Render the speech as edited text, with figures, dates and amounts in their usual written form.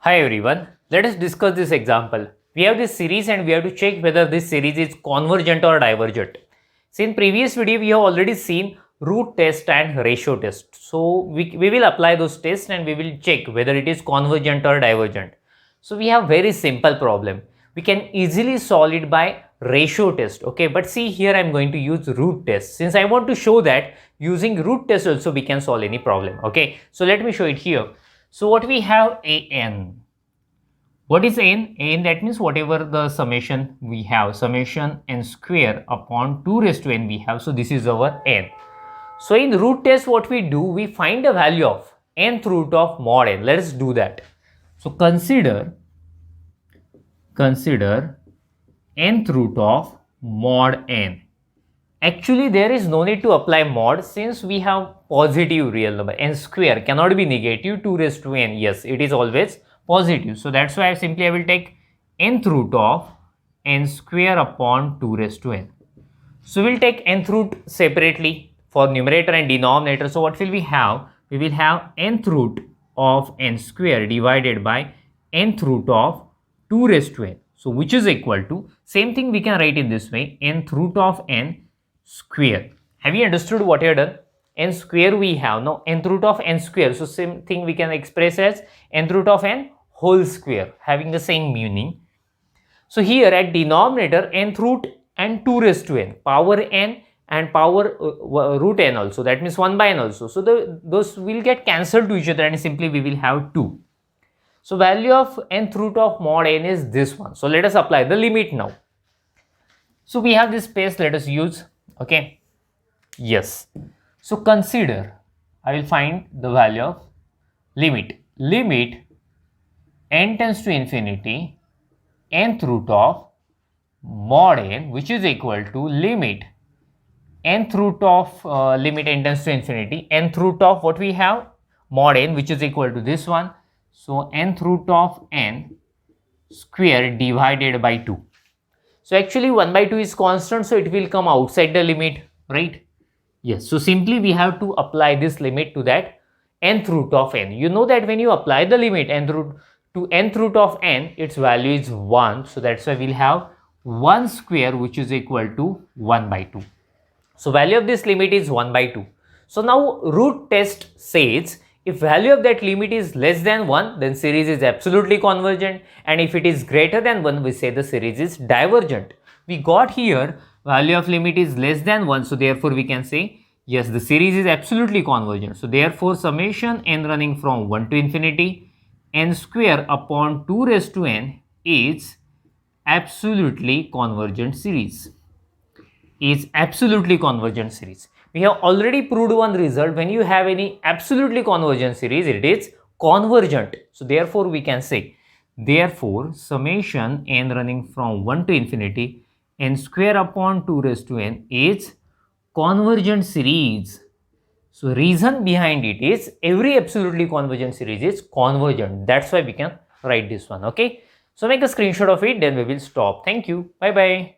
Hi everyone, let us discuss this example. We have this series and we have to check whether this series is convergent or divergent. So in previous video we have already seen root test and ratio test. So we will apply those tests and we will check whether it is convergent or divergent. So we have very simple problem. We can easily solve it by ratio test, okay, but see here I am going to use root test since I want to show that using root test also we can solve any problem, okay. So let me show it here. So what we have an. What is n? N, that means whatever the summation we have, summation n square upon 2 raised to n we have. So this is our n. So in root test what we do, we find the value of nth root of mod n. Let us do that. So consider nth root of mod n. Actually, there is no need to apply mod since we have positive real number. N square cannot be negative. 2 raised to n. Yes, it is always positive. So that's why I will take nth root of n square upon 2 raised to n. So we'll take nth root separately for numerator and denominator. So what will we have? We will have nth root of n square divided by nth root of 2 raised to n. So which is equal to, same thing we can write it this way, nth root of n square. Have you understood what you have done? N square we have now, nth root of n square. So same thing we can express as nth root of n whole square, having the same meaning. So here at denominator, nth root and 2 raised to n, power n and power root n also, that means 1 by n also. So those will get cancelled to each other and simply we will have 2. So value of nth root of mod n is this one. So let us apply the limit now. So we have this space, let us use, okay. Yes. So consider, I will find the value of limit n tends to infinity nth root of mod n, which is equal to limit nth root of limit n tends to infinity nth root of what we have, mod n, which is equal to this one. So nth root of n square divided by 2. So actually 1 by 2 is constant, so it will come outside the limit, right? Yes, so simply we have to apply this limit to that nth root of n. You know that when you apply the limit nth root of n, its value is 1. So that's why we'll have 1 square, which is equal to 1 by 2. So value of this limit is 1 by 2. So now root test says if value of that limit is less than 1, then series is absolutely convergent, and if it is greater than 1, we say the series is divergent. We got here value of limit is less than 1, so therefore we can say yes, the series is absolutely convergent. So therefore summation n running from 1 to infinity n square upon 2 raised to n is absolutely convergent series. We have already proved one result. When you have any absolutely convergent series, it is convergent. So therefore we can say, therefore summation n running from 1 to infinity n square upon 2 raised to n is convergent series. So reason behind it is every absolutely convergent series is convergent. That's why we can write this one, okay. So make a screenshot of it, then we will stop. Thank you. Bye bye.